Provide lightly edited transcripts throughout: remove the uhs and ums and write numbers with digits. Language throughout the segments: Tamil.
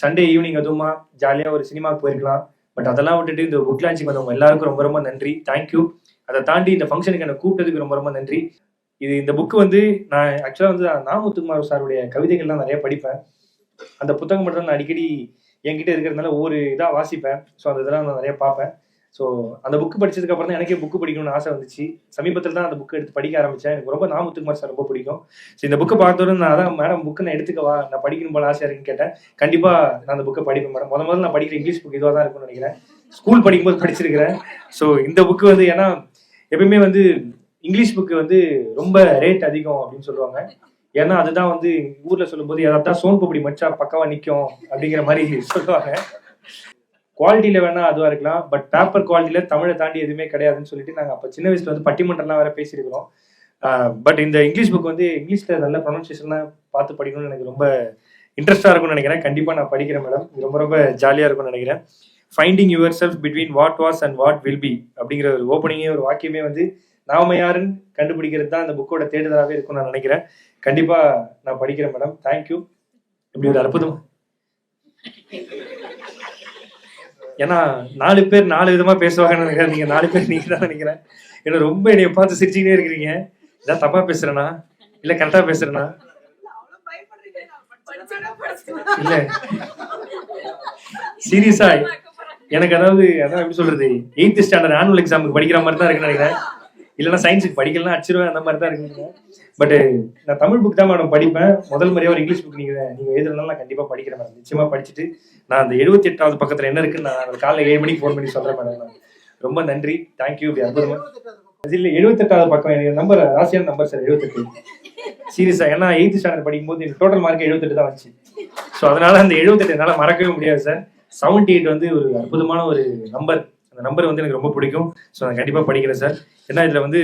சண்டே ஈவினிங் அதுவுமா ஜாலியாக ஒரு சினிமாவுக்கு போயிருக்கலாம். பட் அதெல்லாம் விட்டுட்டு இந்த புக் லான்ச்சிங் வந்தவங்க எல்லாருக்கும் ரொம்ப ரொம்ப நன்றி, தேங்க்யூ. அதை தாண்டி இந்த ஃபங்க்ஷனுக்கு என்னை கூப்பிட்டதுக்கு ரொம்ப ரொம்ப நன்றி. இந்த புக்கு வந்து நான் ஆக்சுவலாக வந்து நாமுத்துக்குமார் சாருடைய கவிதைகள்லாம் நிறைய படிப்பேன். அந்த புத்தகம் மட்டும் தான் நான் அடிக்கடி என்கிட்ட இருக்கிறதுனால ஒவ்வொரு இதாக வாசிப்பேன். ஸோ அந்த இதெல்லாம் நான் நிறைய பார்ப்பேன். ஸோ அந்த புக்கு படிச்சதுக்கு அப்புறம் தான் எனக்கே புக்கு படிக்கணும்னு ஆசை வந்துச்சு. சமீபத்தில் தான் அந்த புக்கு எடுத்து படிக்க ஆரம்பித்தேன். எனக்கு ரொம்ப நாமுத்துக்குமார் சார் ரொம்ப பிடிக்கும். ஸோ இந்த புக்கை பார்த்தோன்னு நான் அதான் மேடம் புக்கு நான் எடுத்துக்கவா, நான் படிக்கணும் போல ஆசையாக இருக்குன்னு கேட்டேன். கண்டிப்பாக நான் அந்த புக்கை படிப்பேன் மேடம். முதல்ல நான் படிக்கிற இங்கிலீஷ் புக் இதுவாக தான் இருக்கும்னு நினைக்கிறேன். ஸ்கூல் படிக்கும்போது படிச்சிருக்கிறேன். ஸோ இந்த புக்கு வந்து ஏன்னா எப்பயுமே வந்து இங்கிலீஷ் புக்கு வந்து ரொம்ப ரேட் அதிகம் அப்படின்னு சொல்லுவாங்க. ஏன்னா அதுதான் வந்து ஊரில் சொல்லும்போது ஏதாவது சோன் பப்படி மச்சா பக்கவா நிற்கும் அப்படிங்கிற மாதிரி சொல்லுவாங்க. குவாலிட்டியில் வேணா அதுவாக இருக்கலாம், பட் பேப்பர் குவாலிட்டியில் தமிழை தாண்டி எதுவுமே கிடையாதுன்னு சொல்லிட்டு நாங்கள் அப்போ சின்ன வயசுல வந்து பட்டிமன்றம்லாம் வேற பேசியிருக்கிறோம். பட் இந்த இங்கிலீஷ் புக் வந்து இங்கிலீஷில் நல்ல ப்ரொனன்சியேஷன்லாம் பார்த்து படிக்கணும்னு எனக்கு ரொம்ப இன்ட்ரெஸ்டாக இருக்கும்னு நினைக்கிறேன். கண்டிப்பாக நான் படிக்கிறேன் மேடம். ரொம்ப ரொம்ப ஜாலியாக இருக்கும்னு நினைக்கிறேன். Finding your self between what was and what will be அப்படிங்கிற ஒரு ஓப்பனிங்கே ஒரு வாக்கியமே வந்து நாம யாருன்னு கண்டுபிடிக்கிறது தான் அந்த புக்கோட தேடுதலாகவே இருக்கும்னு நான் நினைக்கிறேன். கண்டிப்பாக நான் படிக்கிறேன் மேடம். தேங்க்யூ. இப்படி ஒரு அற்புதம். ஏன்னா 4 பேர் 4 விதமா பேசுவாங்கன்னு நினைக்கிறேன். நீங்க 4 பேர் நீங்க தான் நினைக்கிறேன். ஏன்னா ரொம்ப என்னைய பார்த்து சிரிச்சுக்கிட்டே இருக்கிறீங்க. இதான் தப்பா பேசுறேனா இல்ல கரெக்டா பேசுறேனா? இல்ல சீரியஸா எனக்கு அதாவது அதான் எப்படி சொல்றது, 8th ஸ்டாண்டர்ட் ஆனுவல் எக்ஸாமுக்கு படிக்கிற மாதிரி தான் இருக்குன்னு நினைக்கிறேன். இல்லைன்னா சயின்ஸுக்கு படிக்கலாம் அடிச்சிருவேன், அந்த மாதிரி தான் இருக்குங்க. பட் நான் தமிழ் புக் தான் மேடம் படிப்பேன். முதல் முறையாக ஒரு இங்கிலீஷ் புக் நீங்க எழுதுறதுனால நான் கண்டிப்பாக படிக்கிறேன் மேடம். நிச்சயமா படிச்சுட்டு நான் அந்த 78வது பக்கத்தில் என்ன இருக்குன்னு நான் காலையில் 7 மணிக்கு ஃபோன் பண்ணி சொல்றேன் மேடம். ரொம்ப நன்றி, தேங்க்யூ. இப்படி அற்புதமா இல்லை 78வது பக்கம் எனக்கு நம்பர் ராசியான நம்பர் சார் 78. சீரியஸா, ஏன்னா 8th ஸ்டாண்டர்ட் படிக்கும்போது எனக்கு டோட்டல் மார்க் 78 தான் வந்துச்சு. ஸோ அதனால அந்த 78 என்னால் மறக்கவே முடியாது சார். 78 வந்து ஒரு அற்புதமான ஒரு நம்பர். அந்த நம்பர் வந்து எனக்கு ரொம்ப பிடிக்கும். ஸோ நான் கண்டிப்பாக படிக்கிறேன் சார். ஏன்னா இதில் வந்து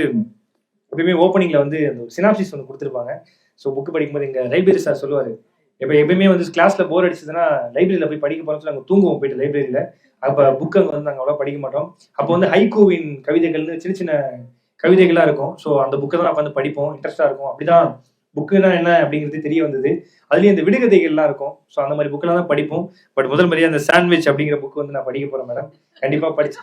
எப்பயுமே ஓப்பனிங்கில் வந்து அந்த சினாப்சிஸ் வந்து கொடுத்துருப்பாங்க. ஸோ புக்கு படிக்கும்போது எங்கள் லைப்ரரி சார் சொல்லுவார், எப்பயுமே வந்து கிளாஸில் போர் அடிச்சதுன்னா லைப்ரரியில் போய் படிக்க போகிறோம்னு சொல்லி நாங்கள் தூங்குவோம் போயிட்டு லைப்ரரியில். அப்போ புக்கு அங்கே வந்து நாங்கள் அவ்வளோ படிக்க மாட்டோம். அப்போ வந்து ஹைகோவின் கவிதைகள்னு சின்ன சின்ன கவிதைகளாக இருக்கும். ஸோ அந்த புக்கை தான் வந்து படிப்போம், இன்ட்ரெஸ்டாக இருக்கும். அப்படிதான் புக்குனா என்ன அப்படிங்கிறது தெரிய வந்தது. அதுலேயும் இந்த விடுகதைகள்லாம் இருக்கும். ஸோ அந்த மாதிரி புக்கெல்லாம் தான் படிப்போம். பட் முதல் முறையாக அந்த சாண்ட்விச் அப்படிங்கிற புக்கு வந்து நான் படிக்க போகிறேன் மேடம். கண்டிப்பாக படிச்சு